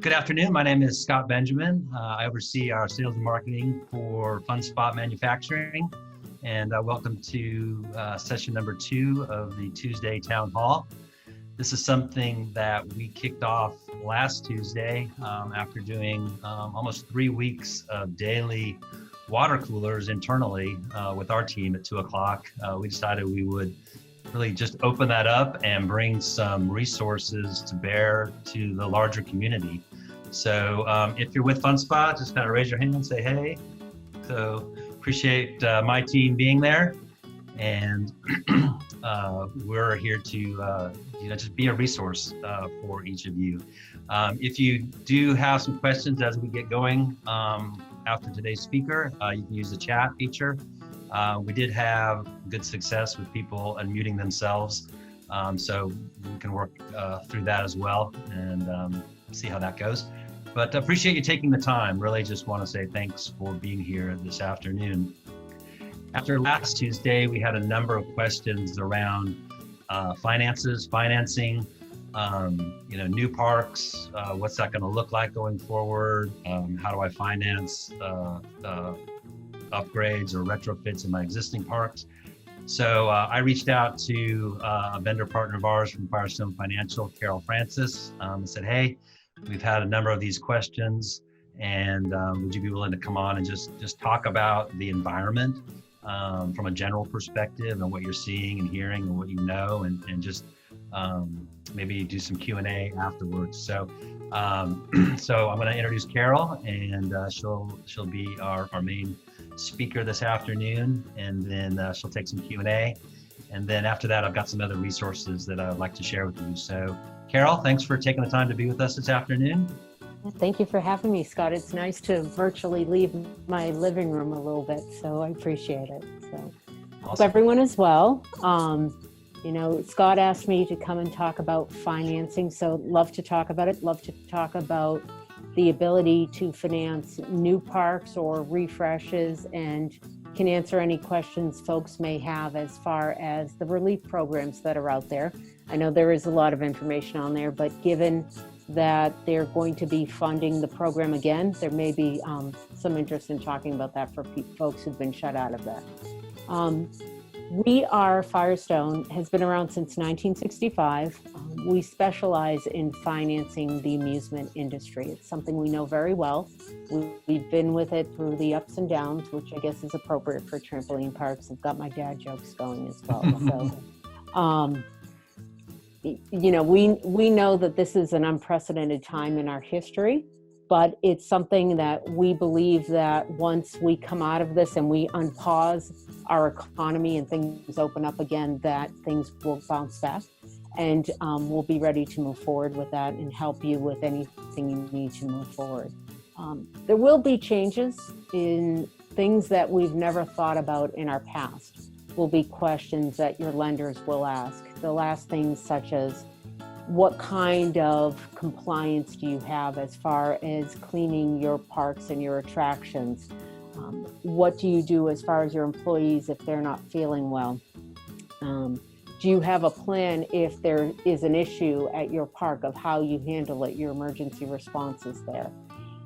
Good afternoon. My name is Scott Benjamin. I oversee our sales and marketing for FunSpot Manufacturing. And welcome to session number 2 of the Tuesday Town Hall. This is something that we kicked off last Tuesday after doing almost 3 weeks of daily water coolers internally with our team at 2 o'clock. We decided we would really just open that up and bring some resources to bear to the larger community. So if you're with FunSpot, just kind of raise your hand and say, hey. So appreciate my team being there. And we're here to just be a resource for each of you. If you do have some questions as we get going after today's speaker, you can use the chat feature. We did have good success with people unmuting themselves, so we can work through that as well and see how that goes. But appreciate you taking the time. Really just want to say thanks for being here this afternoon. After last Tuesday, we had a number of questions around finances, financing, new parks, what's that going to look like going forward? How do I finance upgrades or retrofits in my existing parks? So I reached out to a vendor partner of ours from Firestone Financial, Carol Francis, and said, hey, we've had a number of these questions, and would you be willing to come on and just talk about the environment from a general perspective and what you're seeing and hearing and what you know, and just maybe do some Q&A afterwards. So so I'm going to introduce Carol, and she'll be our main speaker this afternoon, and then she'll take some Q&A, and then after that I've got some other resources that I'd like to share with you. So Carol, thanks for taking the time to be with us this afternoon. Thank you for having me, Scott. It's nice to virtually leave my living room a little bit, so I appreciate it. So Awesome. Hope everyone is well. Scott asked me to come and talk about financing, so love to talk about it. Love to talk about the ability to finance new parks or refreshes, and can answer any questions folks may have as far as the relief programs that are out there. I know there is a lot of information on there, but given that they're going to be funding the program again, there may be some interest in talking about that for folks who've been shut out of that. Firestone has been around since 1965. We specialize in financing the amusement industry. It's something we know very well. We've been with it through the ups and downs, which I guess is appropriate for trampoline parks. I've got my dad jokes going as well. So, we know that this is an unprecedented time in our history, but it's something that we believe that once we come out of this and we unpause our economy and things open up again, that things will bounce back, and we'll be ready to move forward with that and help you with anything you need to move forward. There will be changes in things that we've never thought about in our past. Will be questions that your lenders will ask. They'll ask things such as, what kind of compliance do you have as far as cleaning your parks and your attractions? What do you do as far as your employees if they're not feeling well? Do you have a plan if there is an issue at your park of how you handle it, your emergency responses there?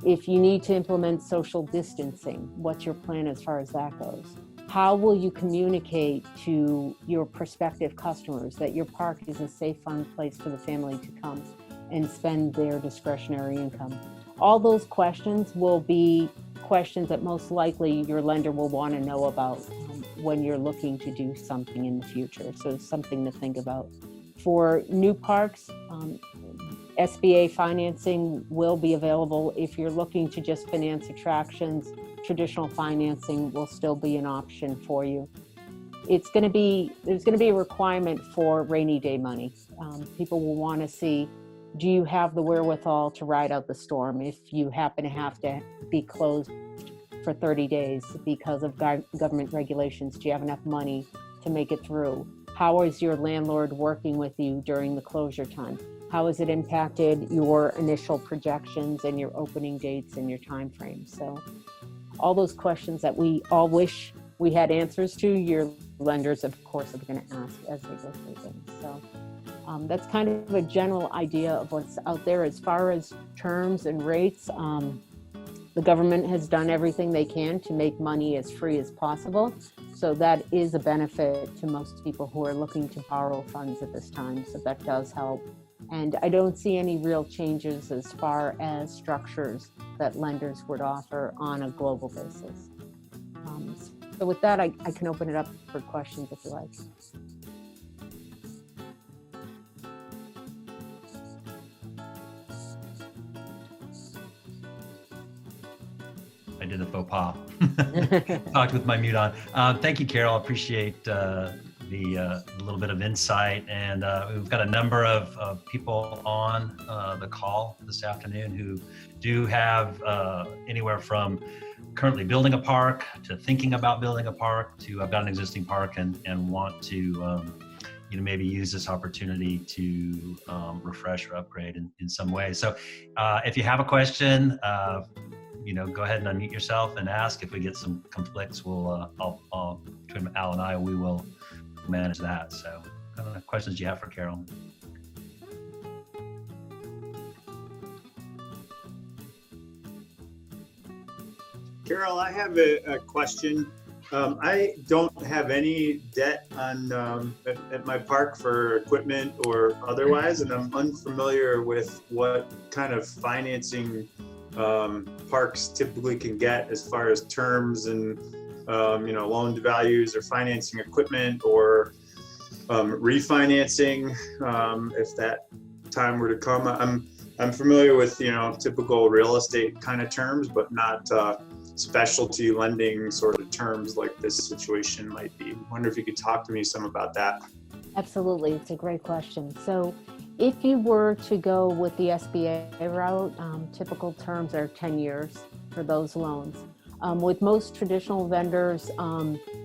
If you need to implement social distancing, what's your plan as far as that goes? How will you communicate to your prospective customers that your park is a safe, fun place for the family to come and spend their discretionary income? All those questions will be questions that most likely your lender will want to know about when you're looking to do something in the future. So it's something to think about. For new parks, SBA financing will be available. If you're looking to just finance attractions, traditional financing will still be an option for you. There's going to be a requirement for rainy day money. People will want to see, do you have the wherewithal to ride out the storm if you happen to have to be closed for 30 days because of government regulations? Do you have enough money to make it through? How is your landlord working with you during the closure time? How has it impacted your initial projections and your opening dates and your time frames? So all those questions that we all wish we had answers to, your lenders, of course, are going to ask as they go through things. So That's kind of a general idea of what's out there. As far as terms and rates, the government has done everything they can to make money as free as possible. So that is a benefit to most people who are looking to borrow funds at this time. So that does help. And I don't see any real changes as far as structures that lenders would offer on a global basis. So with that, I can open it up for questions if you like. I did a faux pas. Talked with my mute on. Thank you, Carol. I appreciate the little bit of insight. And we've got a number of people on the call this afternoon who do have anywhere from currently building a park to thinking about building a park to I've got an existing park and want to maybe use this opportunity to refresh or upgrade in some way. So if you have a question, go ahead and unmute yourself and ask. If we get some conflicts, between Al and I, we will manage that. So what kind of questions do you have for Carol? Carol, I have a question. I don't have any debt on at my park for equipment or otherwise, and I'm unfamiliar with what kind of financing parks typically can get as far as terms and loan to values or financing equipment or refinancing if that time were to come. I'm familiar with typical real estate kind of terms, but not specialty lending sort of terms like this situation might be. I wonder if you could talk to me some about that. Absolutely, it's a great question. So if you were to go with the SBA route, typical terms are 10 years for those loans. With most traditional vendors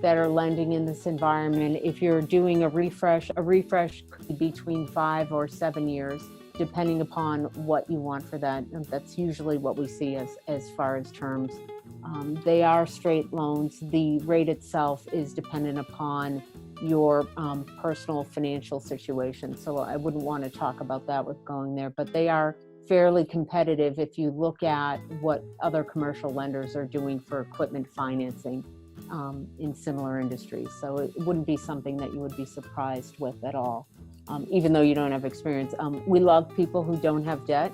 that are lending in this environment, if you're doing a refresh could be between 5 or 7 years, depending upon what you want for that. And that's usually what we see as far as terms. They are straight loans. The rate itself is dependent upon your personal financial situation. So I wouldn't want to talk about that with going there, but they are fairly competitive if you look at what other commercial lenders are doing for equipment financing in similar industries. So it wouldn't be something that you would be surprised with at all, even though you don't have experience. We love people who don't have debt.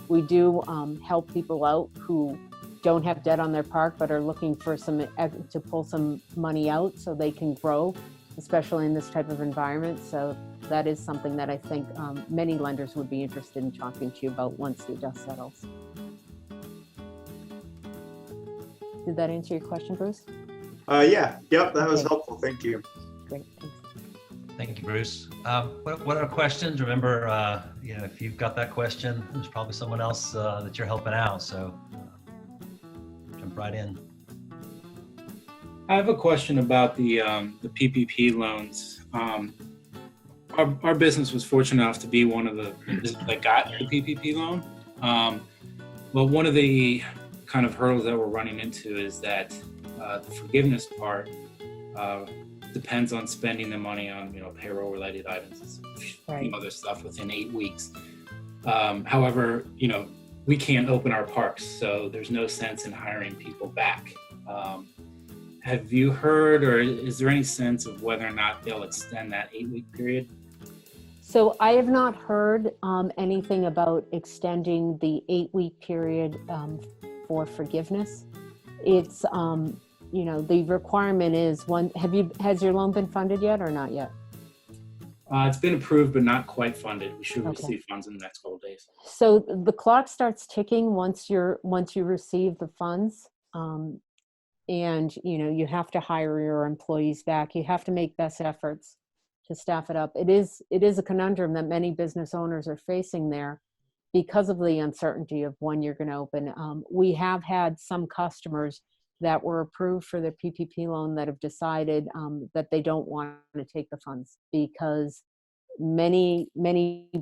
We do help people out who don't have debt on their park but are looking for to pull some money out so they can grow, especially in this type of environment. So that is something that I think many lenders would be interested in talking to you about once the dust settles. Did that answer your question, Bruce? Yeah, yep, that was helpful. Thank you. Great, thanks. Thank you, Bruce. What are questions? Remember, if you've got that question, there's probably someone else that you're helping out. So jump right in. I have a question about the PPP loans. Our business was fortunate enough to be one of the businesses that got the PPP loan. But one of the kind of hurdles that we're running into is that the forgiveness part depends on spending the money on payroll related items, Right. Other stuff within 8 weeks. However, we can't open our parks, so there's no sense in hiring people back. Have you heard, or is there any sense of whether or not they'll extend that 8-week period? So I have not heard anything about extending the 8-week period for forgiveness. It's, the requirement is has your loan been funded yet or not yet? It's been approved, but not quite funded. We should receive funds in the next couple of days. So the clock starts ticking once you receive the funds. And you have to hire your employees back. You have to make best efforts to staff it up. It is a conundrum that many business owners are facing there because of the uncertainty of when you're going to open. We have had some customers that were approved for their PPP loan that have decided that they don't want to take the funds because many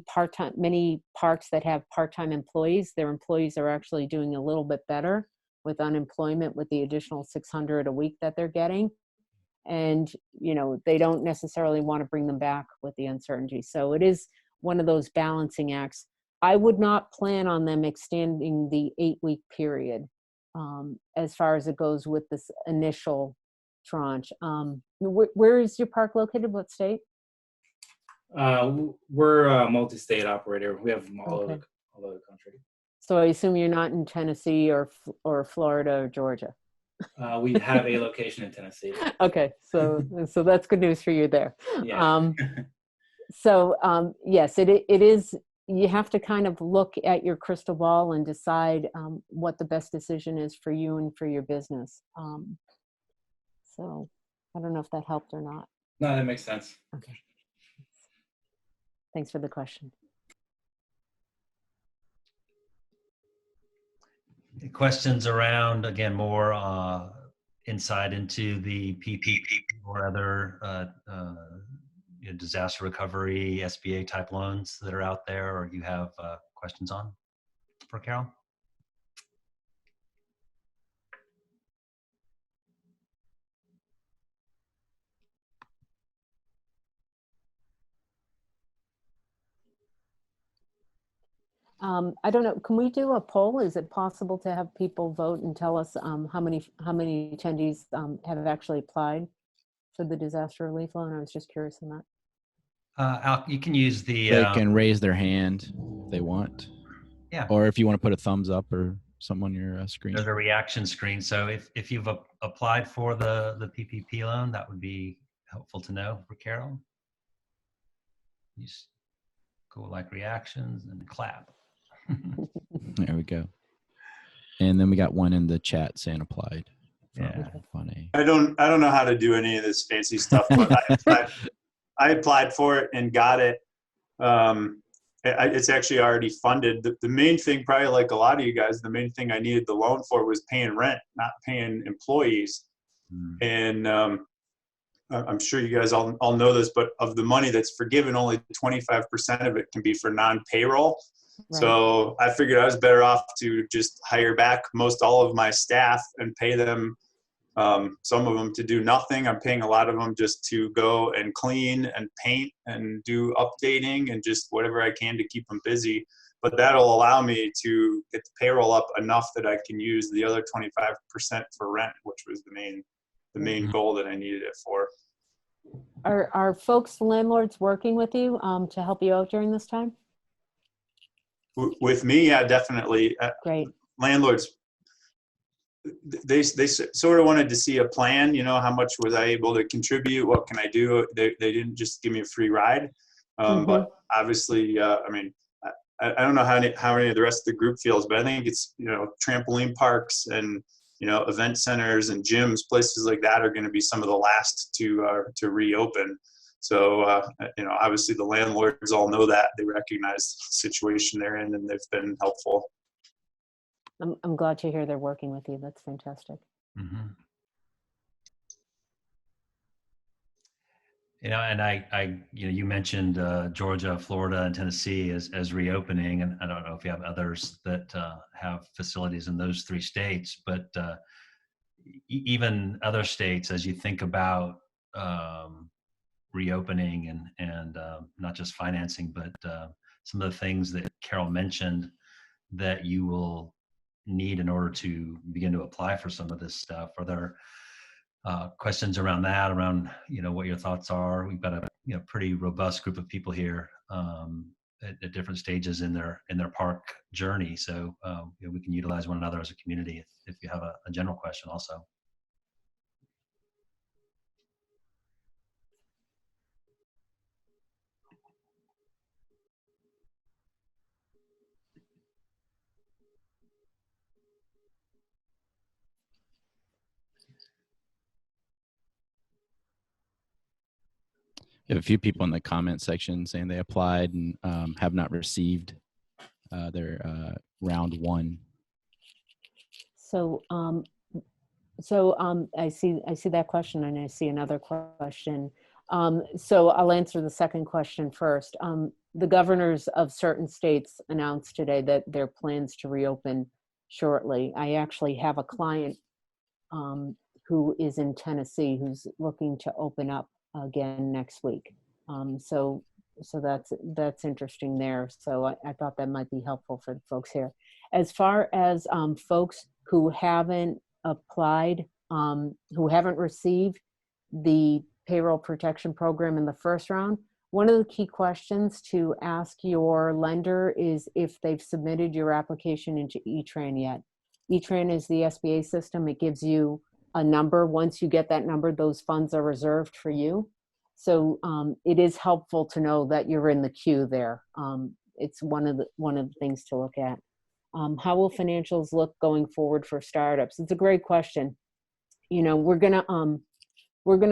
parks that have part-time employees, their employees are actually doing a little bit better with unemployment with the additional $600 a week that they're getting. and they don't necessarily want to bring them back with the uncertainty. So it is one of those balancing acts. I would not plan on them extending the 8-week period as far as it goes with this initial tranche. Where is your park located? What state? We're a multi-state operator. We have them all over the country. So I assume you're not in Tennessee or Florida or Georgia. We have a location in Tennessee. Okay, so that's good news for you there. Yeah. Yes, it is. You have to kind of look at your crystal ball and decide what the best decision is for you and for your business. So I don't know if that helped or not. No, that makes sense. Okay. Thanks for the question. Questions around, again, more insight into the PPP or other disaster recovery, SBA type loans that are out there, or you have questions on for Carol? I don't know. Can we do a poll? Is it possible to have people vote and tell us how many attendees have actually applied for the disaster relief loan? I was just curious on that. Al, you can use the. They can raise their hand if they want. Yeah. Or if you want to put a thumbs up or something on your screen. There's a reaction screen. So if you've applied for the PPP loan, that would be helpful to know for Carol. You just go like reactions and clap. There we go. And then we got one in the chat saying applied. Yeah. Funny. I don't know how to do any of this fancy stuff, but I applied for it and got it. It's actually already funded. The main thing, probably like a lot of you guys, the main thing I needed the loan for was paying rent, not paying employees. And I'm sure you guys all know this, but of the money that's forgiven, only 25% of it can be for non-payroll. Right. So I figured I was better off to just hire back most all of my staff and pay them, some of them to do nothing. I'm paying a lot of them just to go and clean and paint and do updating and just whatever I can to keep them busy. But that'll allow me to get the payroll up enough that I can use the other 25% for rent, which was the main goal that I needed it for. Are folks, landlords, working with you to help you out during this time? With me, yeah, definitely. Great. Landlords, they sort of wanted to see a plan. How much was I able to contribute? What can I do? They didn't just give me a free ride. But obviously, I don't know how any of the rest of the group feels, but I think it's, trampoline parks and, event centers and gyms, places like that are going to be some of the last to reopen. So, obviously the landlords all know that. They recognize the situation they're in, and they've been helpful. I'm glad to hear they're working with you. That's fantastic. Mm-hmm. And you mentioned Georgia, Florida, and Tennessee as reopening, and I don't know if you have others that have facilities in those 3 states, but even other states, as you think about reopening and not just financing, but some of the things that Carol mentioned that you will need in order to begin to apply for some of this stuff. Are there questions around that, around what your thoughts are? We've got a pretty robust group of people here at different stages in their park journey, so we can utilize one another as a community if you have a general question also. You have a few people in the comment section saying they applied and have not received their round 1. So, I see that question, and I see another question. So I'll answer the second question first. The governors of certain states announced today that their plans to reopen shortly. I actually have a client who who is in Tennessee, who's looking to open up again next week. So that's interesting there. So I thought that might be helpful for the folks here. As far as folks who haven't applied, who haven't received the payroll protection program in the first round, one of the key questions to ask your lender is if they've submitted your application into E-Tran yet. E-Tran is the SBA system. It gives you a number. Once you get that number, those funds are reserved for you. So it is helpful to know that you're in the queue there. It's one of the things to look at. How will financials look going forward for startups? It's a great question. You know, we're gonna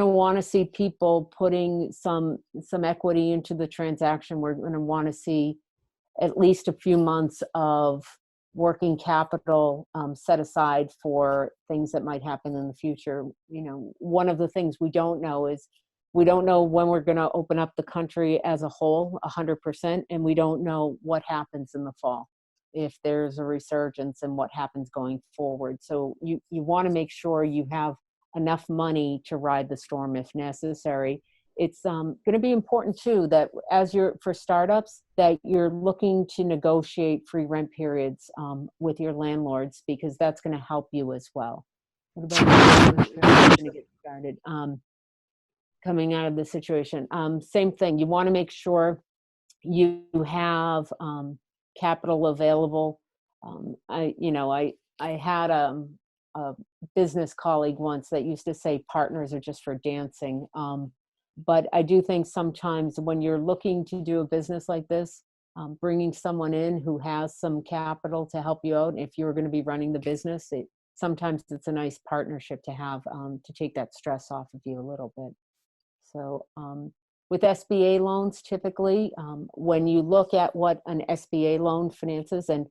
want to see people putting some equity into the transaction. We're gonna want to see at least a few months of working capital set aside for things that might happen in the future. You know, one of the things we don't know is we don't know when we're going to open up the country as a whole 100%, and we don't know what happens in the fall, if there's a resurgence and what happens going forward. So you want to make sure you have enough money to ride the storm if necessary. It's going to be important too that for startups, that you're looking to negotiate free rent periods with your landlords, because that's going to help you as well. What about to get started? Coming out of the situation, same thing. You want to make sure you have capital available. I had a business colleague once that used to say partners are just for dancing. But I do think sometimes when you're looking to do a business like this, bringing someone in who has some capital to help you out, if you're going to be running the business, sometimes it's a nice partnership to have to take that stress off of you a little bit. So with SBA loans, typically, when you look at what an SBA loan finances, and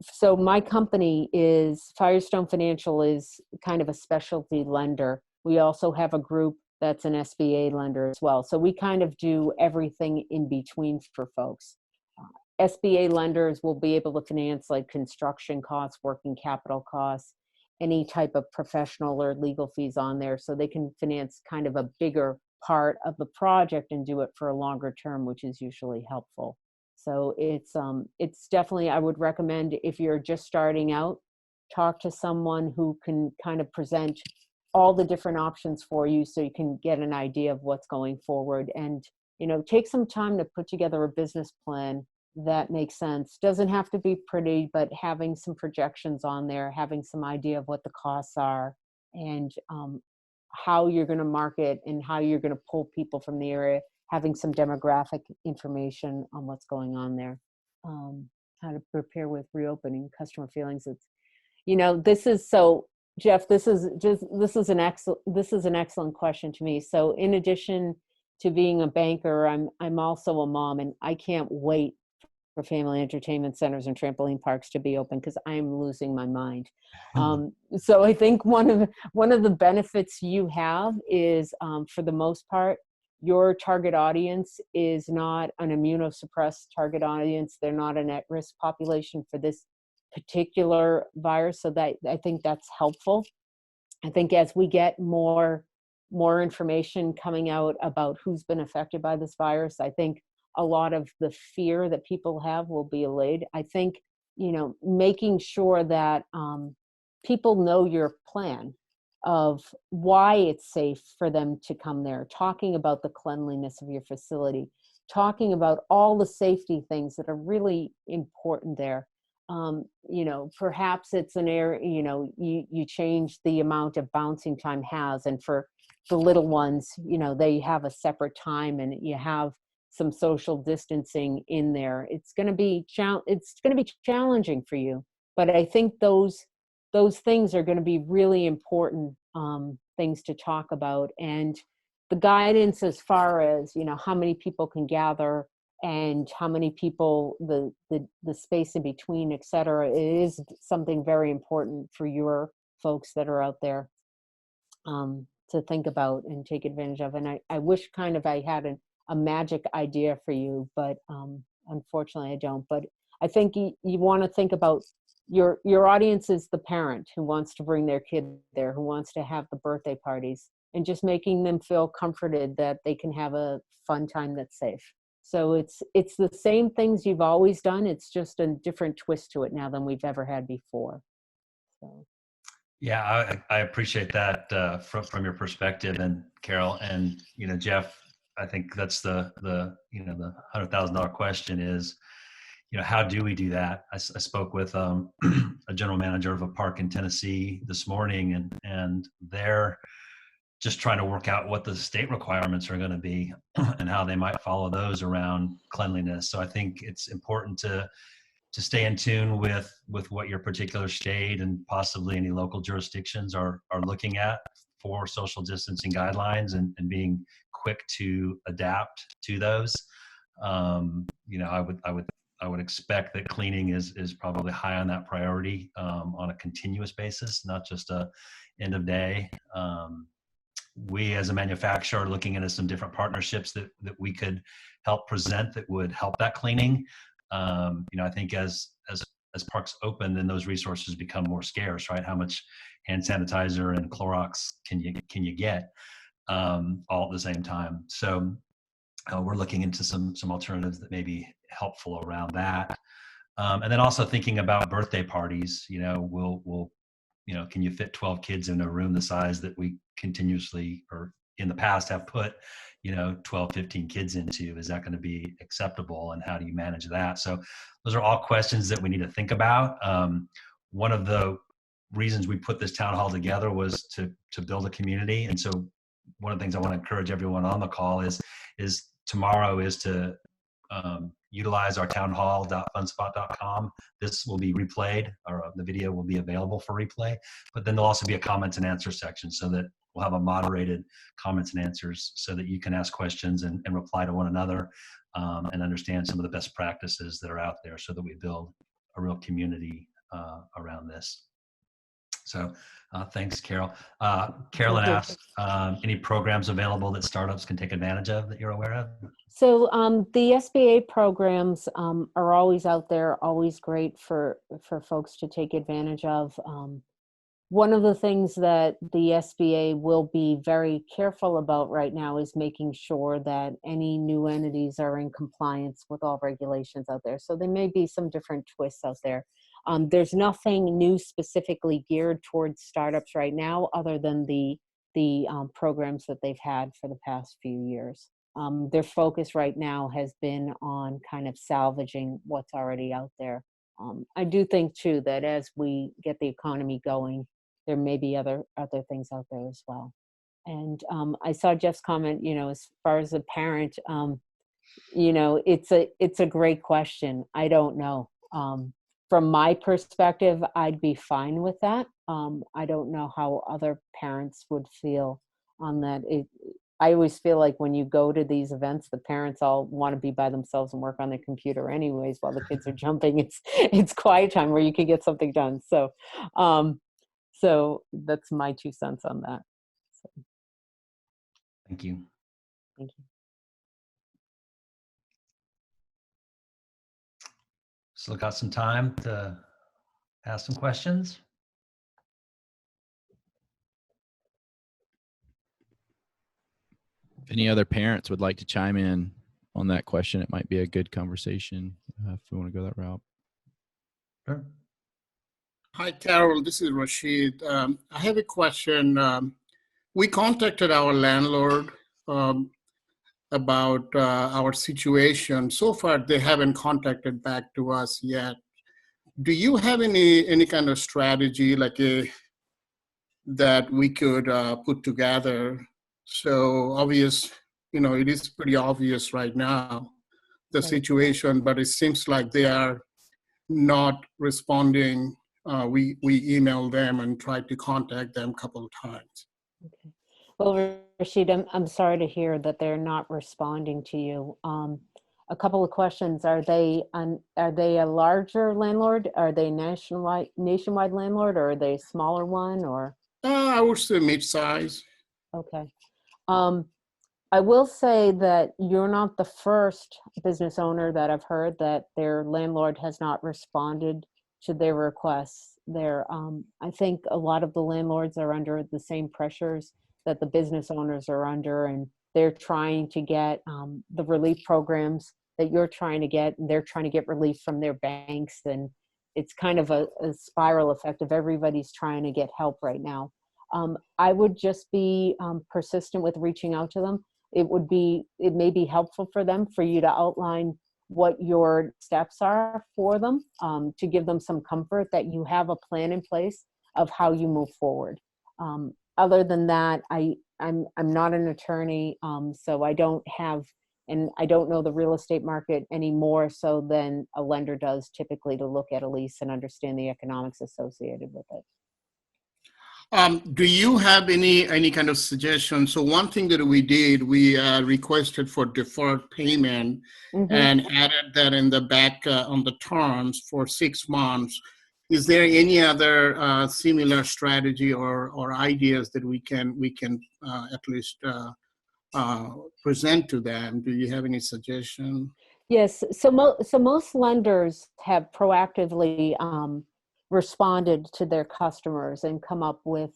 so my company Firestone Financial is kind of a specialty lender. We also have a group that's an SBA lender as well. So we kind of do everything in between for folks. SBA lenders will be able to finance like construction costs, working capital costs, any type of professional or legal fees on there. So they can finance kind of a bigger part of the project and do it for a longer term, which is usually helpful. So it's definitely, I would recommend, if you're just starting out, talk to someone who can kind of present all the different options for you so you can get an idea of what's going forward. And, you know, take some time to put together a business plan that makes sense. Doesn't have to be pretty, but having some projections on there, having some idea of what the costs are, and how you're going to market and how you're going to pull people from the area, having some demographic information on what's going on there. How to prepare with reopening, customer feelings. It's, you know, this is so, Jeff, this is an excellent question to me. So in addition to being a banker, I'm also a mom, and I can't wait for family entertainment centers and trampoline parks to be open, because I'm losing my mind. So I think one of the benefits you have is, for the most part, your target audience is not an immunosuppressed target audience. They're not an at-risk population for this particular virus. So that, I think that's helpful. I think as we get more information coming out about who's been affected by this virus, I think a lot of the fear that people have will be allayed. I think, you know, making sure that people know your plan of why it's safe for them to come there, talking about the cleanliness of your facility, talking about all the safety things that are really important there. You know, perhaps it's an area, you know, you change the amount of bouncing time has, and for the little ones, you know, they have a separate time, and you have some social distancing in there. It's going to be challenging for you, but I think those things are going to be really important things to talk about. And the guidance as far as, you know, how many people can gather and how many people, the space in between, et cetera, is something very important for your folks that are out there to think about and take advantage of. And I wish kind of I had a magic idea for you, but unfortunately I don't. But I think you want to think about your audience is the parent who wants to bring their kid there, who wants to have the birthday parties, and just making them feel comforted that they can have a fun time that's safe. So it's the same things you've always done. It's just a different twist to it now than we've ever had before. So. Yeah, I appreciate that from your perspective, and Carol, and Jeff. I think that's the $100,000 question is, how do we do that? I spoke with a general manager of a park in Tennessee this morning, and they're just trying to work out what the state requirements are going to be and how they might follow those around cleanliness. So I think it's important to stay in tune with what your particular state and possibly any local jurisdictions are looking at for social distancing guidelines, and being quick to adapt to those. I would expect that cleaning is probably high on that priority on a continuous basis, not just a end of day. We as a manufacturer are looking into some different partnerships that we could help present that would help that cleaning. I think as parks open, then those resources become more scarce, right? How much hand sanitizer and Clorox can you get all at the same time? So we're looking into some alternatives that may be helpful around that. And then also thinking about birthday parties. We'll can you fit 12 kids in a room the size that we continuously or in the past have put 12, 15 kids into? Is that going to be acceptable, and how do you manage that? So those are all questions that we need to think about. One of the reasons we put this town hall together was to build a community. And so one of the things I want to encourage everyone on the call is tomorrow is to utilize our townhall.funspot.com. This will be replayed, or the video will be available for replay, but then there'll also be a comments and answer section, so that we'll have a moderated comments and answers so that you can ask questions and reply to one another, and understand some of the best practices that are out there, so that we build a real community around this. So thanks, Carol. Carolyn asked, any programs available that startups can take advantage of that you're aware of? So the SBA programs are always out there, always great for folks to take advantage of. One of the things that the SBA will be very careful about right now is making sure that any new entities are in compliance with all regulations out there. So there may be some different twists out there. There's nothing new specifically geared towards startups right now, other than the programs that they've had for the past few years. Their focus right now has been on kind of salvaging what's already out there. I do think too that as we get the economy going, there may be other things out there as well. And I saw Jeff's comment, as far as a parent, it's a great question. I don't know. From my perspective, I'd be fine with that. I don't know how other parents would feel on that. I always feel like when you go to these events, the parents all want to be by themselves and work on their computer anyways while the kids are jumping. It's quiet time where you can get something done. So that's my 2 cents on that. So. Thank you. Thank you. Still got some time to ask some questions. If any other parents would like to chime in on that question, it might be a good conversation if we want to go that route. Sure. Hi, Carol. This is Rashid. I have a question. We contacted our landlord about our situation. So far, they haven't contacted back to us yet. Do you have any kind of strategy that we could put together? So obvious, it is pretty obvious right now, the situation, but it seems like they are not responding. We emailed them and tried to contact them a couple of times. Okay. Well, Rashid, I'm sorry to hear that they're not responding to you. A couple of questions. Are they a larger landlord? Are they nationwide landlord, or are they a smaller one, or? I would say mid-size. Okay. I will say that you're not the first business owner that I've heard that their landlord has not responded to their requests. I think a lot of the landlords are under the same pressures that the business owners are under, and they're trying to get the relief programs that you're trying to get, and they're trying to get relief from their banks. And it's kind of a spiral effect of everybody's trying to get help right now. I would just be persistent with reaching out to them. It may be helpful for them for you to outline what your steps are for them, to give them some comfort that you have a plan in place of how you move forward. Other than that, I'm not an attorney, so I don't know the real estate market any more so than a lender does typically to look at a lease and understand the economics associated with it. Do you have any kind of suggestion? So one thing that we did, we requested for deferred payment and added that in the back on the terms for 6 months. Is there any other similar strategy or ideas that we can at least present to them? Do you have any suggestion? Yes, so most lenders have proactively responded to their customers and come up with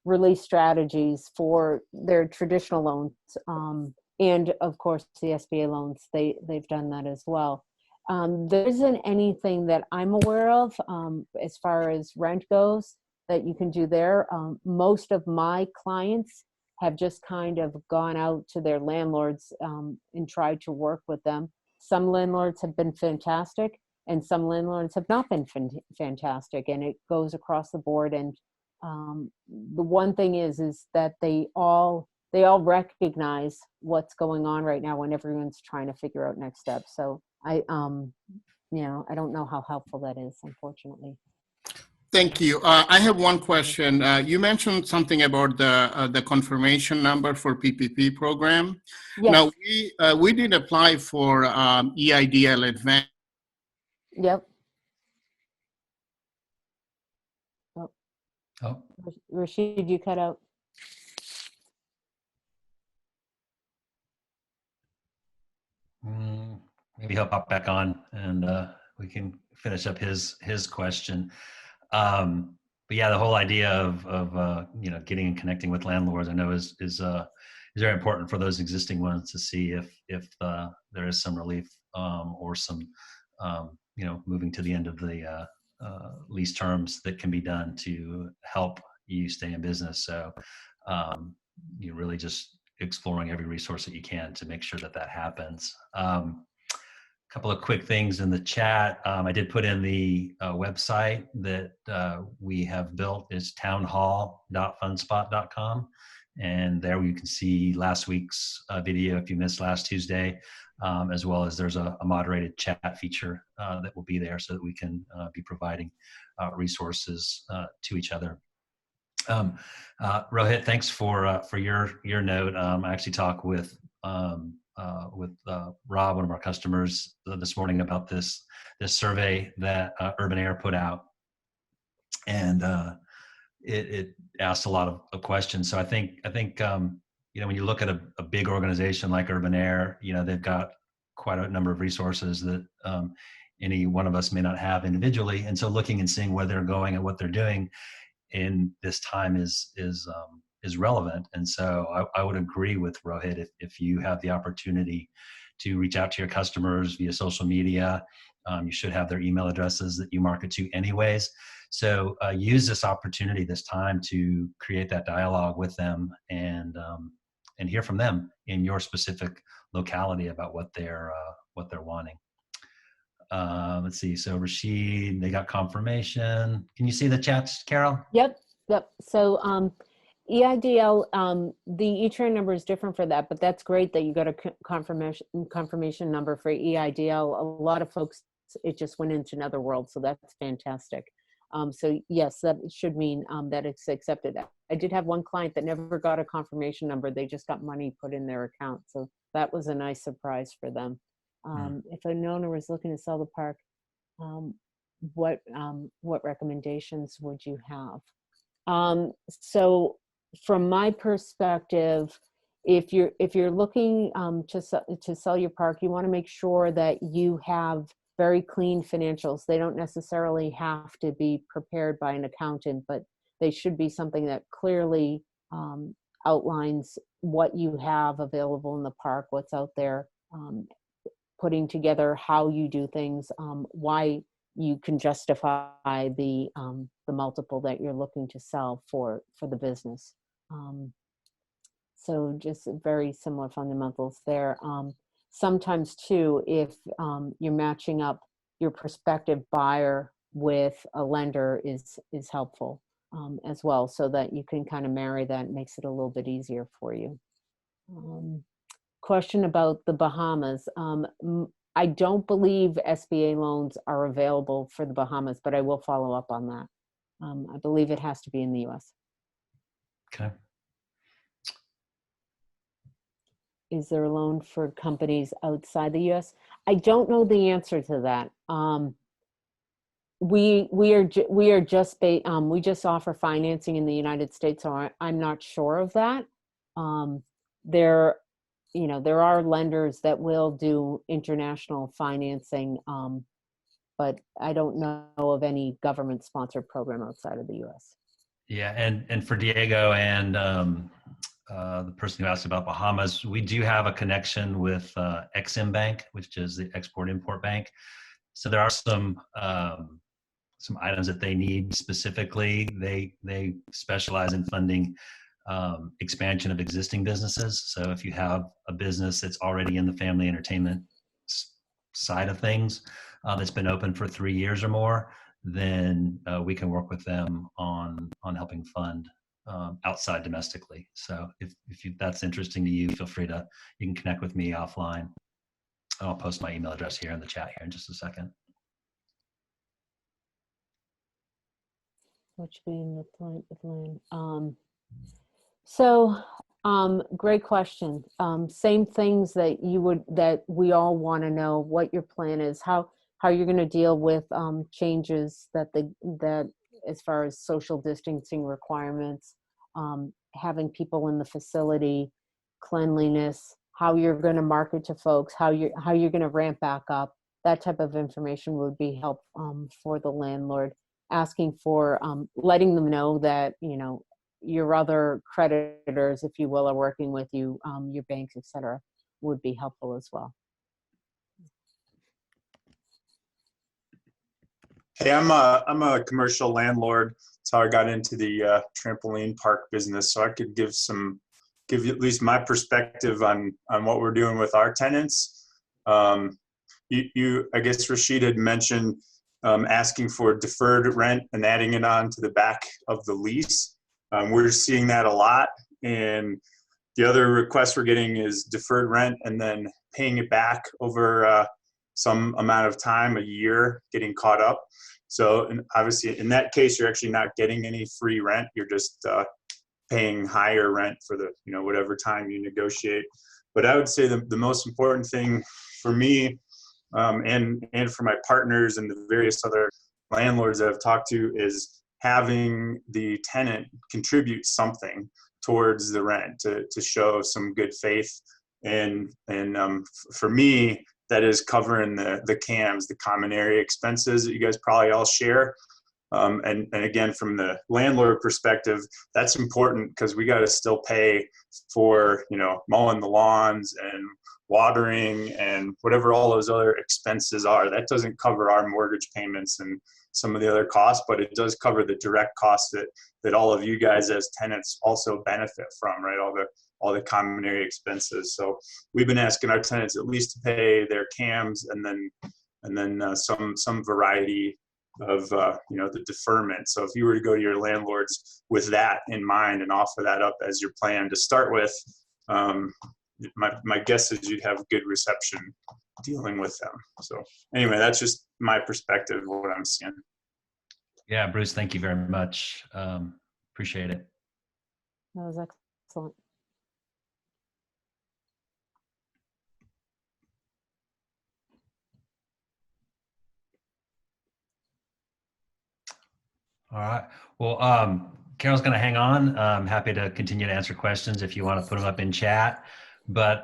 release strategies for their traditional loans, and of course the SBA loans. They've done that as well. There isn't anything that I'm aware of as far as rent goes that you can do there. Most of my clients have just kind of gone out to their landlords and tried to work with them. Some landlords have been fantastic, and some landlords have not been fantastic, and it goes across the board. And the one thing is that they all recognize what's going on right now when everyone's trying to figure out next steps. So I don't know how helpful that is, unfortunately. Thank you. I have one question. You mentioned something about the confirmation number for PPP program. Yes. Now we did apply for EIDL advance. Yep. Oh, Rashid, you cut out. maybe he'll pop back on and we can finish up his question. But yeah, the whole idea of getting and connecting with landlords, I know is very important for those existing ones to see if there is some relief or some moving to the end of the lease terms that can be done to help you stay in business. So you're really just exploring every resource that you can to make sure that happens. Couple of quick things in the chat. I did put in the website that we have built is townhall.fundspot.com. And there you can see last week's video if you missed last Tuesday, as well as there's a moderated chat feature that will be there so that we can be providing resources to each other. Rohit, thanks for your note. I actually talked with Rob, one of our customers, this morning about this survey that Urban Air put out, and it asked a lot of questions. So I think when you look at a big organization like Urban Air, they've got quite a number of resources that any one of us may not have individually, and so looking and seeing where they're going and what they're doing in this time is relevant. And so I would agree with Rohit, if you have the opportunity to reach out to your customers via social media, you should have their email addresses that you market to anyways. So use this opportunity, this time, to create that dialogue with them and hear from them in your specific locality about what they're wanting. Let's see. So Rashid, they got confirmation. Can you see the chats, Carol? Yep. So EIDL, the E-Tran number is different for that, but that's great that you got a confirmation number for EIDL. A lot of folks, it just went into another world, so that's fantastic. So yes, that should mean that it's accepted. I did have one client that never got a confirmation number. They just got money put in their account. So that was a nice surprise for them. If an owner was looking to sell the park, what recommendations would you have? So from my perspective, if you're looking to sell your park, you want to make sure that you have very clean financials. They don't necessarily have to be prepared by an accountant, but they should be something that clearly outlines what you have available in the park, what's out there, putting together how you do things, why you can justify the multiple that you're looking to sell for the business. So just very similar fundamentals there. Sometimes too, if you're matching up your prospective buyer with a lender is helpful as well, so that you can kind of marry that. Makes it a little bit easier for you. Question about the Bahamas. I don't believe SBA loans are available for the Bahamas, but I will follow up on that. I believe it has to be in the US. Okay. Is there a loan for companies outside the US? I don't know the answer to that. We just offer financing in the United States, so I'm not sure of that. There are lenders that will do international financing, but I don't know of any government-sponsored program outside of the US. Yeah, and for Diego and the person who asked about Bahamas, we do have a connection with Exim Bank, which is the Export-Import Bank. So there are some items that they need specifically. They specialize in funding expansion of existing businesses. So if you have a business that's already in the family entertainment side of things that's been open for 3 years or more, then we can work with them on helping fund outside domestically. So if that's interesting to you, feel free you can connect with me offline. I'll post my email address here in the chat here in just a second. Which being the point of land. So great question. Same things that we all want to know what your plan is, how you're going to deal with changes that as far as social distancing requirements, having people in the facility, cleanliness, how you're going to market to folks, how you're going to ramp back up. That type of information would be helpful for the landlord. Asking for, letting them know that, your other creditors, if you will, are working with you, your banks, et cetera, would be helpful as well. Hey, I'm a commercial landlord. That's how I got into the trampoline park business. So I could give at least my perspective on what we're doing with our tenants. I guess Rashid had mentioned asking for deferred rent and adding it on to the back of the lease. We're seeing that a lot. And the other request we're getting is deferred rent and then paying it back over some amount of time, a year, getting caught up. So obviously in that case, you're actually not getting any free rent. You're just paying higher rent for the, whatever time you negotiate. But I would say the most important thing for me and for my partners and the various other landlords that I've talked to is having the tenant contribute something towards the rent to show some good faith. And for me, that is covering the CAMs, the common area expenses that you guys probably all share. And again, from the landlord perspective, that's important because we got to still pay for, mowing the lawns and watering and whatever all those other expenses are. That doesn't cover our mortgage payments and some of the other costs, but it does cover the direct costs that all of you guys as tenants also benefit from, right? All the common area expenses. So we've been asking our tenants at least to pay their CAMs and then some variety of the deferment. So if you were to go to your landlords with that in mind and offer that up as your plan to start with, my guess is you'd have good reception dealing with them. So anyway, that's just my perspective of what I'm seeing. Yeah, Bruce, thank you very much. Appreciate it. That was excellent. All right. Well, Carol's going to hang on. I'm happy to continue to answer questions if you want to put them up in chat. But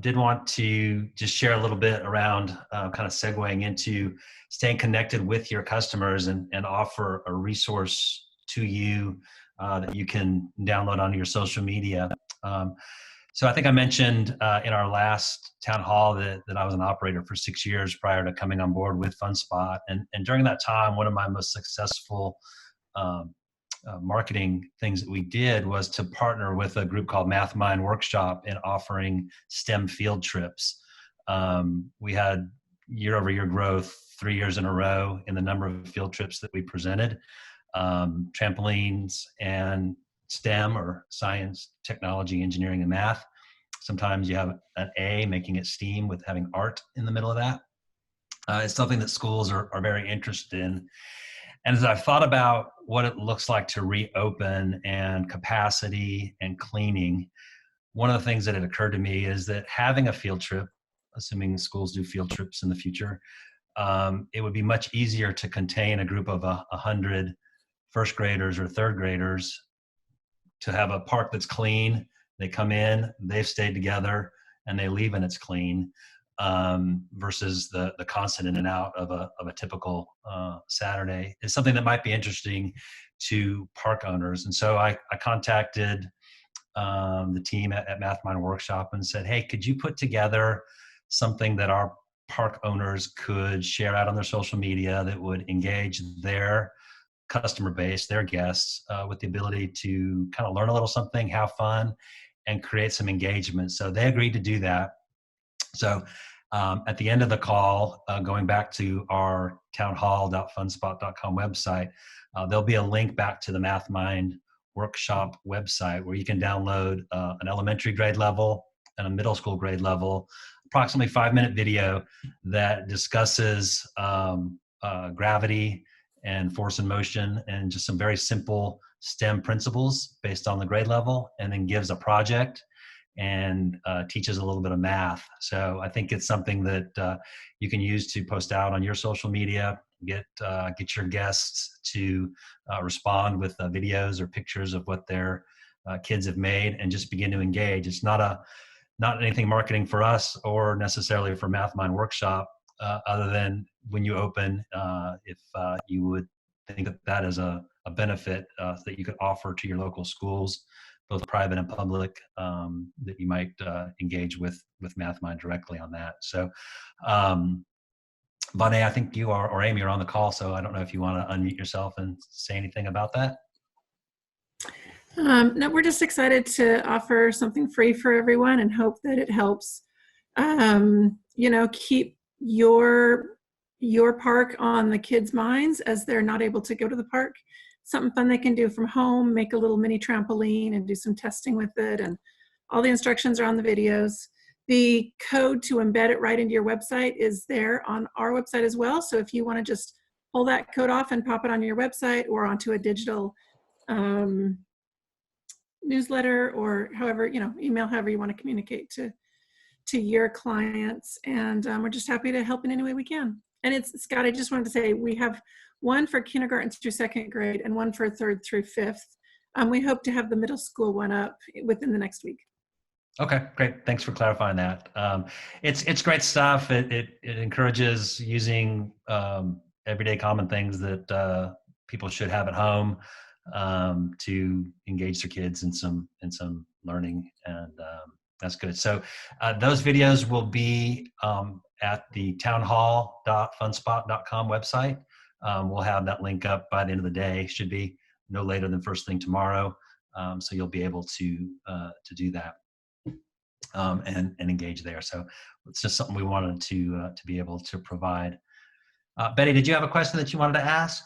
did want to just share a little bit around kind of segueing into staying connected with your customers and offer a resource to you that you can download onto your social media. So I think I mentioned in our last town hall that I was an operator for 6 years prior to coming on board with FundSpot. And during that time, one of my most successful marketing things that we did was to partner with a group called Mathmind Workshop in offering STEM field trips. We had year-over-year growth 3 years in a row in the number of field trips that we presented. Trampolines and STEM, or science, technology, engineering, and math. Sometimes you have an A, making it STEAM with having art in the middle of that. It's something that schools are very interested in. And as I've thought about what it looks like to reopen and capacity and cleaning, one of the things that had occurred to me is that having a field trip, assuming schools do field trips in the future, it would be much easier to contain a group of 100 first graders or third graders, to have a park that's clean. They come in, they've stayed together, and they leave and it's clean, versus the constant in and out of a typical Saturday is something that might be interesting to park owners. And so I contacted the team at Mathmind Workshop and said, hey, could you put together something that our park owners could share out on their social media that would engage their customer base, their guests, with the ability to kind of learn a little something, have fun, and create some engagement. So they agreed to do that. So at the end of the call, going back to our townhall.fundspot.com website, there'll be a link back to the Mathmind Workshop website where you can download an elementary grade level and a middle school grade level, approximately 5-minute video that discusses gravity and force and motion and just some very simple STEM principles based on the grade level, and then gives a project and teaches a little bit of math. So I think it's something that you can use to post out on your social media, get your guests to respond with videos or pictures of what their kids have made, and just begin to engage. It's not anything marketing for us or necessarily for Mathmind Workshop, other than when you open, if you would think that is a benefit that you could offer to your local schools, both private and public, that you might engage with Mathmind directly on that. So, Vonnie, I think you are, or Amy, are on the call, so I don't know if you want to unmute yourself and say anything about that. No, we're just excited to offer something free for everyone and hope that it helps, keep your park on the kids' minds as they're not able to go to the park. Something fun they can do from home, make a little mini trampoline and do some testing with it. And all the instructions are on the videos. The code to embed it right into your website is there on our website as well. So if you want to just pull that code off and pop it on your website or onto a digital newsletter, or however, email, however you want to communicate to your clients. And we're just happy to help in any way we can. And it's, Scott, I just wanted to say we have one for kindergarten through 2nd grade and one for 3rd through 5th. We hope to have the middle school one up within the next week. Okay, great. Thanks for clarifying that. It's great stuff. It encourages using everyday common things that people should have at home to engage their kids in some learning, and that's good. So those videos will be at the townhall.fundspot.com website. We'll have that link up by the end of the day. Should be no later than first thing tomorrow. So you'll be able to do that and engage there. So it's just something we wanted to be able to provide. Betty, did you have a question that you wanted to ask?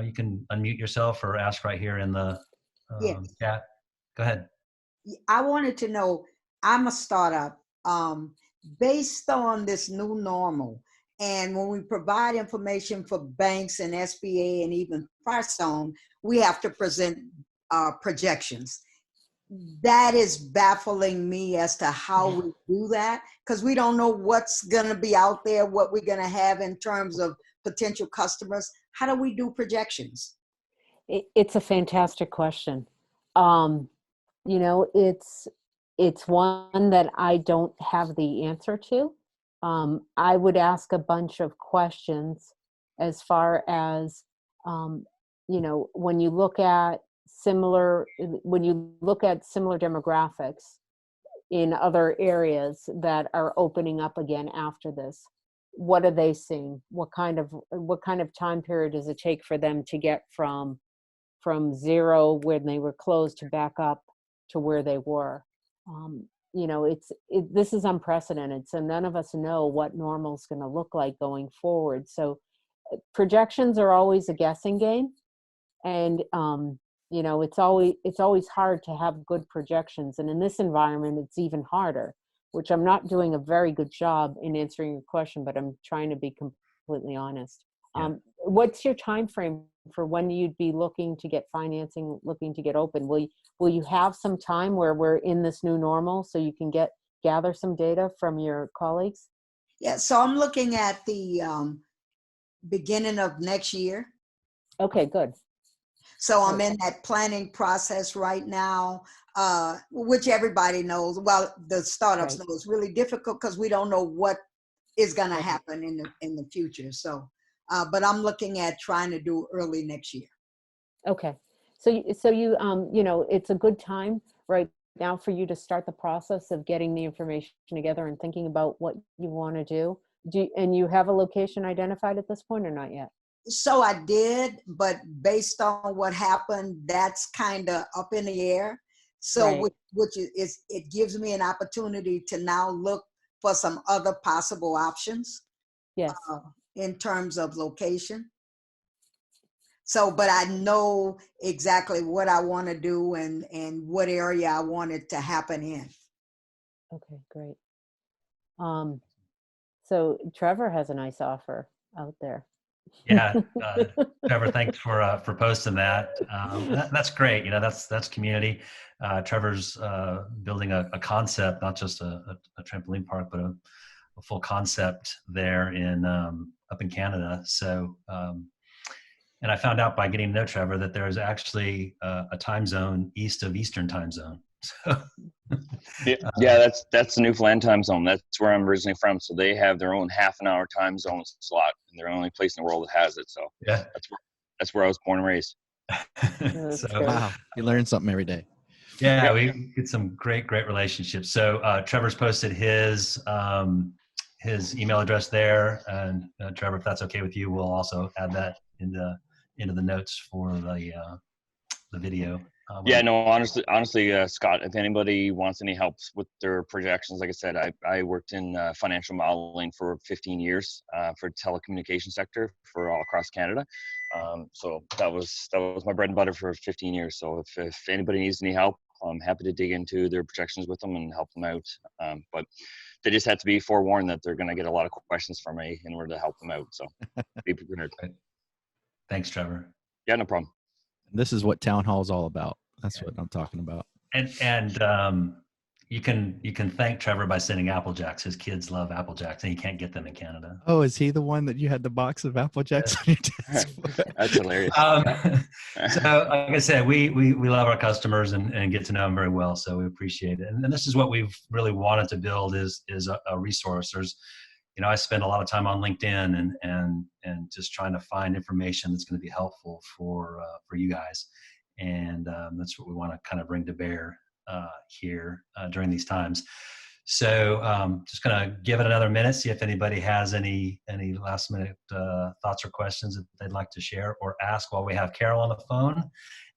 You can unmute yourself or ask right here in the chat. Go ahead. I wanted to know, I'm a startup, based on this new normal, and when we provide information for banks and SBA and even Firestone, we have to present projections. That is baffling me as to how we do that, because we don't know what's going to be out there, what we're going to have in terms of potential customers. How do we do projections? It's a fantastic question. You know, it's one that I don't have the answer to. I would ask a bunch of questions as far as, you know, when you look at similar demographics in other areas that are opening up again after this, what are they seeing? What kind of time period does it take for them to get from zero when they were closed to back up to where they were? You know, this is unprecedented, so none of us know what normal is going to look like going forward. So projections are always a guessing game, and you know, it's always hard to have good projections, and in this environment it's even harder, which I'm not doing a very good job in answering your question, but I'm trying to be completely honest. Yeah. What's your time frame for when you'd be looking to get financing, looking to get open? Will you have some time where we're in this new normal so you can gather some data from your colleagues? Yeah, so I'm looking at the beginning of next year. Okay, good. So I'm in that planning process right now, which everybody knows. Well, the startups Right. know it's really difficult because we don't know what is going to happen in the future. So, but I'm looking at trying to do early next year. Okay. So you you know, it's a good time right now for you to start the process of getting the information together and thinking about what you want to do. And you have a location identified at this point or not yet? So I did, but based on what happened, that's kind of up in the air. So Right. which is, it gives me an opportunity to now look for some other possible options Yes. in terms of location. So, but I know exactly what I want to do and what area I want it to happen in. Okay, great. So Trevor has a nice offer out there. Yeah, Trevor, thanks for posting that. That's great. You know, that's community. Trevor's building a concept, not just a trampoline park, but a full concept there in up in Canada. So, and I found out by getting to know Trevor that there is actually a time zone east of Eastern time zone. So, yeah, that's the Newfoundland time zone. That's where I'm originally from. So they have their own half an hour time zone slot, and they're the only place in the world that has it. So yeah. that's where I was born and raised. That's So, great. Wow, you learn something every day. yeah, we get some great relationships. So Trevor's posted his email address there, and Trevor, if that's okay with you, we'll also add that into the notes for the video. Yeah, no, honestly, Scott, if anybody wants any help with their projections, like I said, I worked in financial modeling for 15 years for telecommunication sector for all across Canada. So that was my bread and butter for 15 years. So if anybody needs any help, I'm happy to dig into their projections with them and help them out. But they just have to be forewarned that they're going to get a lot of questions from me in order to help them out. So be prepared. Thanks, Trevor. Yeah, no problem. This is what Townhall is all about. That's what I'm talking about. And you can thank Trevor by sending Apple Jacks. His kids love Apple Jacks, and you can't get them in Canada. Oh, is he the one that you had the box of Apple Jacks on your desk? That's hilarious. So, like I said, we love our customers and get to know them very well. So we appreciate it. And this is what we've really wanted to build is a resource. There's, you know, I spend a lot of time on LinkedIn and just trying to find information that's going to be helpful for you guys. And that's what we want to kind of bring to bear here during these times. So just going to give it another minute, see if anybody has any last minute thoughts or questions that they'd like to share or ask while we have Carol on the phone,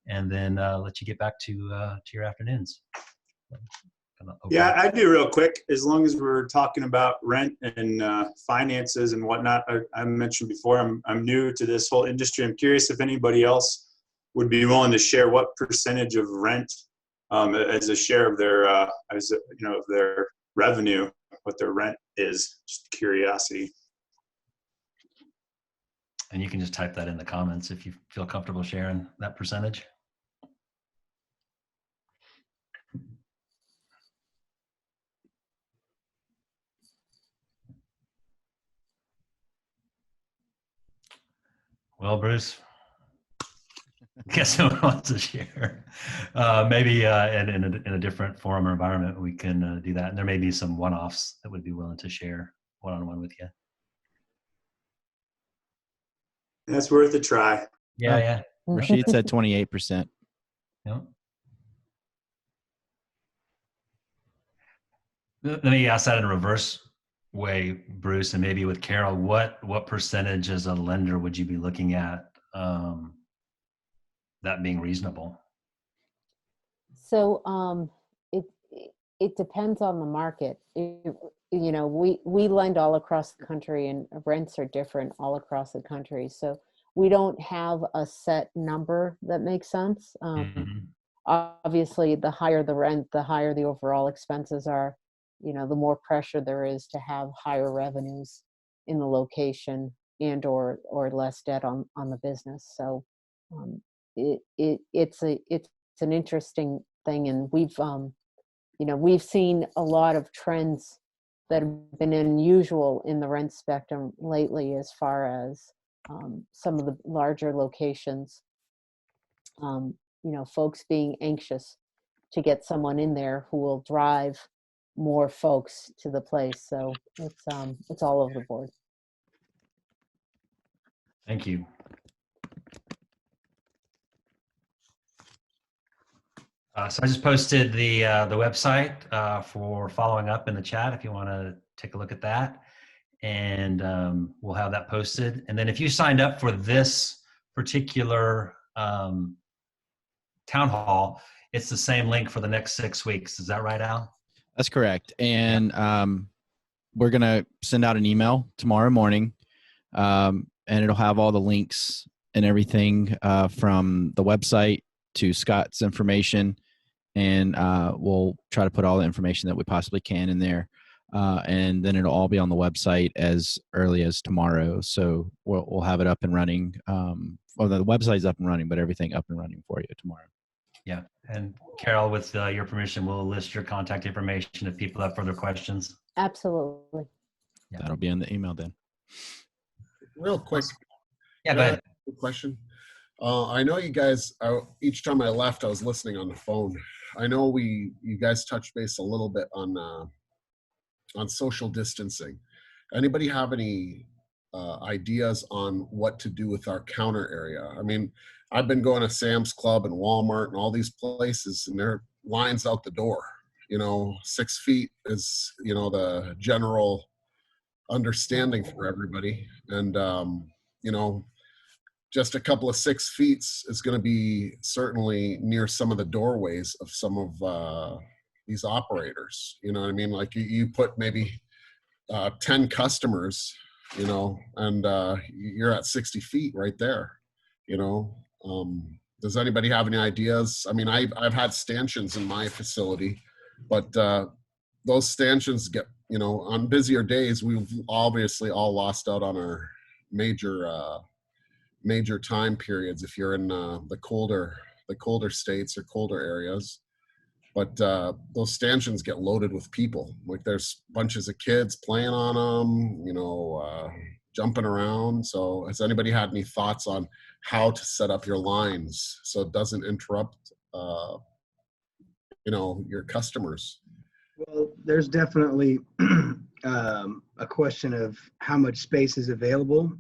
and then let you get back to your afternoons. Yeah, I'd be real quick. As long as we're talking about rent and finances and whatnot, I mentioned before, I'm new to this whole industry. I'm curious if anybody else would be willing to share what percentage of rent as a share of their, of their revenue, what their rent is. Just curiosity. And you can just type that in the comments if you feel comfortable sharing that percentage. Well, Bruce, Guess who wants to share? Maybe in a different forum or environment, we can do that. And there may be some one-offs that would be willing to share one-on-one with you. That's worth a try. Yeah, yeah. Rashid said 28%. Yep. Let me ask that in a reverse way, Bruce, and maybe with Carol. What percentage as a lender would you be looking at that being reasonable? So it depends on the market. We lend all across the country, and rents are different all across the country. So we don't have a set number that makes sense. Obviously, the higher the rent, the higher the overall expenses are. The more pressure there is to have higher revenues in the location and or less debt on the business. So it's an interesting thing, and we've seen a lot of trends that have been unusual in the rent spectrum lately, as far as some of the larger locations. Folks being anxious to get someone in there who will drive more folks to the place. So it's all over the board. Thank you. So I just posted the website for following up in the chat if you want to take a look at that, and we'll have that posted. And then if you signed up for this particular town hall, it's the same link for the next 6 weeks. Is that right, Al? That's correct. And we're going to send out an email tomorrow morning, and it'll have all the links and everything from the website to Scott's information. And we'll try to put all the information that we possibly can in there. And then it'll all be on the website as early as tomorrow. So we'll have it up and running. Well, the website's up and running, but everything up and running for you tomorrow. Yeah. And Carol, with your permission, we'll list your contact information if people have further questions. Absolutely. Yeah. That'll be in the email then. Real quick. Yeah, go ahead. Question. I know you guys, each time I left, I was listening on the phone. I know you guys touched base a little bit on social distancing. Anybody have any ideas on what to do with our counter area? I mean, I've been going to Sam's Club and Walmart and all these places, and there are lines out the door. 6 feet is, the general understanding for everybody. And, just a couple of 6 feet is going to be certainly near some of the doorways of some of these operators. You know what I mean? Like you put maybe 10 customers, and you're at 60 feet right there. Does anybody have any ideas? I mean, I've had stanchions in my facility, but those stanchions get, on busier days, we've obviously all lost out on our major time periods if you're in the colder states or colder areas. But those stanchions get loaded with people. Like there's bunches of kids playing on them, jumping around. So has anybody had any thoughts on how to set up your lines so it doesn't interrupt, your customers? Well, there's definitely a question of how much space is available.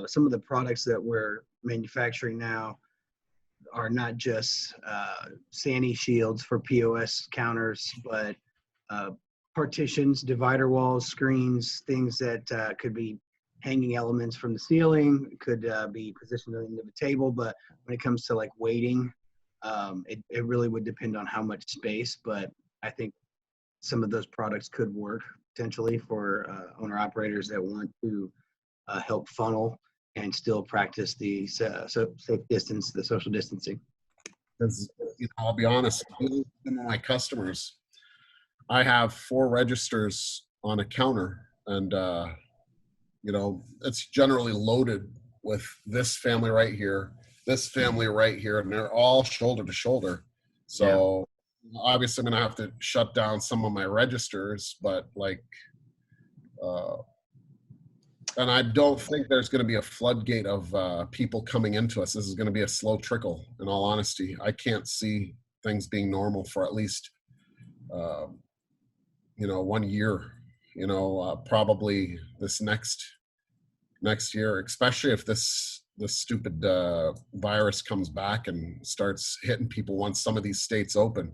Some of the products that we're manufacturing now are not just SANI shields for POS counters, but partitions, divider walls, screens, things that could be hanging elements from the ceiling, could be positioned on the end of a table. But when it comes to like weighting, it really would depend on how much space. But I think some of those products could work potentially for owner operators that want to help funnel and still practice the safe distance, the social distancing. Because I'll be honest, some of my customers, I have 4 registers on a counter, and it's generally loaded with this family right here, this family right here, and they're all shoulder to shoulder. So obviously I'm gonna have to shut down some of my registers, but And I don't think there's going to be a floodgate of people coming into us. This is going to be a slow trickle, in all honesty. I can't see things being normal for at least, 1 year, probably this next year, especially if this stupid virus comes back and starts hitting people once some of these states open.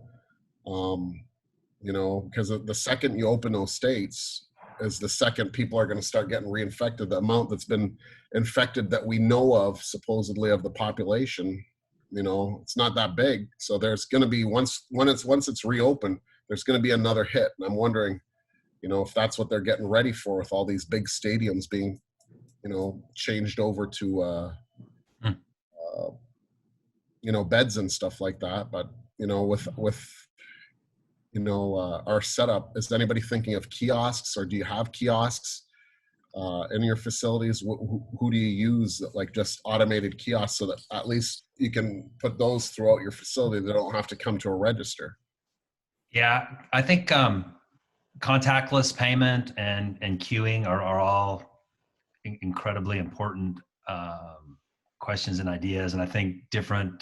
Because the second you open those states is the second people are going to start getting reinfected. The amount that's been infected that we know of, supposedly, of the population, it's not that big. So there's going to be, once it's reopened, there's going to be another hit. And I'm wondering, if that's what they're getting ready for, with all these big stadiums being, changed over to, beds and stuff like that. But, with our setup, is anybody thinking of kiosks, or do you have kiosks in your facilities? Who do you use, like just automated kiosks, so that at least you can put those throughout your facility? They don't have to come to a register. Yeah, I think contactless payment and queuing are all incredibly important questions and ideas, and I think different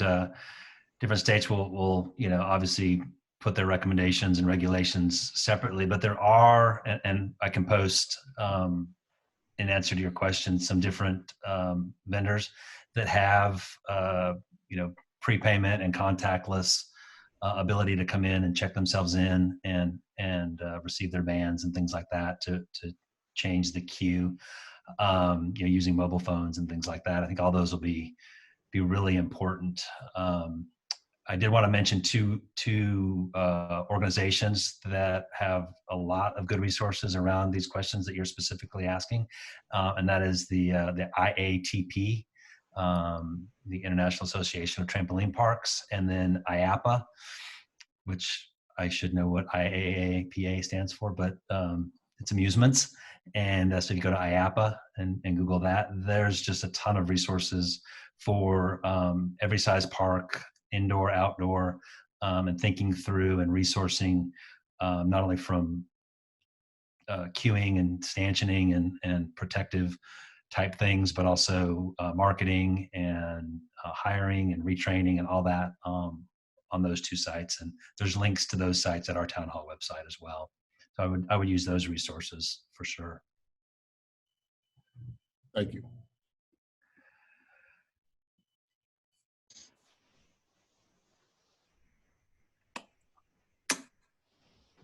states will obviously put their recommendations and regulations separately, but there are, and I can post in answer to your question, some different vendors that have prepayment and contactless ability to come in and check themselves in and receive their vans and things like that to change the queue, using mobile phones and things like that. I think all those will be really important. I did want to mention two organizations that have a lot of good resources around these questions that you're specifically asking, and that is the IATP, the International Association of Trampoline Parks, and then IAPA, which I should know what IAAPA stands for, but it's amusements. And so if you go to IAPA and Google that, there's just a ton of resources for every size park, indoor, outdoor, and thinking through and resourcing, not only from queuing and stanchioning and protective type things, but also marketing and hiring and retraining and all that on those two sites. And there's links to those sites at our Town Hall website as well. So I would use those resources for sure. Thank you.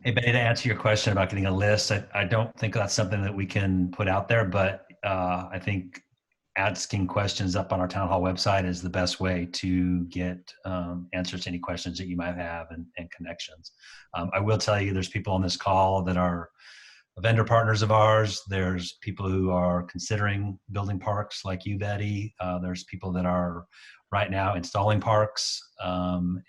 Hey, Betty, to answer your question about getting a list, I don't think that's something that we can put out there, but I think asking questions up on our Town Hall website is the best way to get answers to any questions that you might have and connections. I will tell you, there's people on this call that are vendor partners of ours. There's people who are considering building parks like you, Betty. There's people that are right now installing parks, and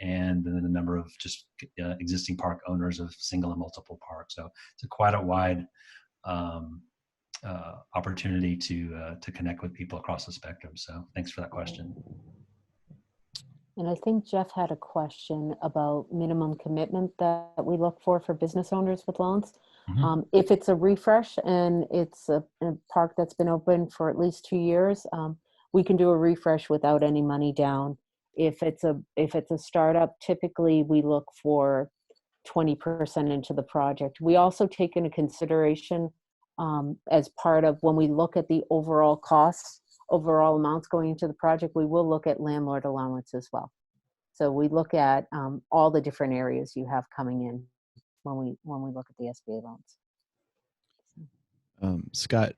then a number of just existing park owners of single and multiple parks. So it's quite a wide opportunity to connect with people across the spectrum. So thanks for that question. And I think Jeff had a question about minimum commitment that we look for business owners with loans. Mm-hmm. If it's a refresh and it's a park that's been open for at least 2 years, we can do a refresh without any money down. If it's a startup, typically we look for 20% into the project. We also take into consideration as part of when we look at the overall costs, overall amounts going into the project, we will look at landlord allowance as well. So we look at all the different areas you have coming in when we look at the SBA loans. Scott,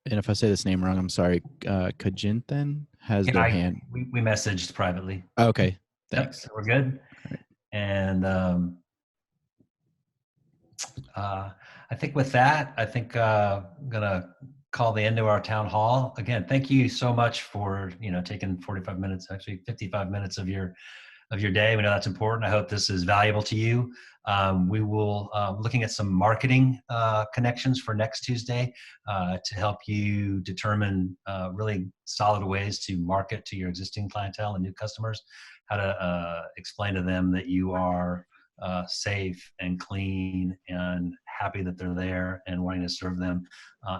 and if I say this name wrong, I'm sorry. Kajinthan has their hand. We messaged privately. Okay, thanks. Yep, so we're good. Right. And I think with that, I'm gonna call the end of our town hall. Again, thank you so much for taking 45 minutes, actually 55 minutes of your day. We know that's important. I hope this is valuable to you. We will looking at some marketing connections for next Tuesday to help you determine really solid ways to market to your existing clientele and new customers, how to explain to them that you are safe and clean and happy that they're there and wanting to serve them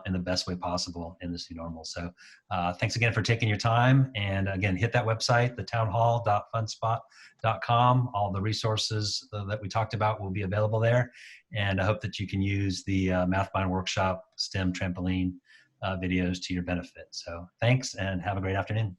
in the best way possible in this new normal. So thanks again for taking your time. And again, hit that website, the townhall.fundspot.com. All the resources that we talked about will be available there. And I hope that you can use the Mathmind Workshop STEM trampoline videos to your benefit. So thanks and have a great afternoon.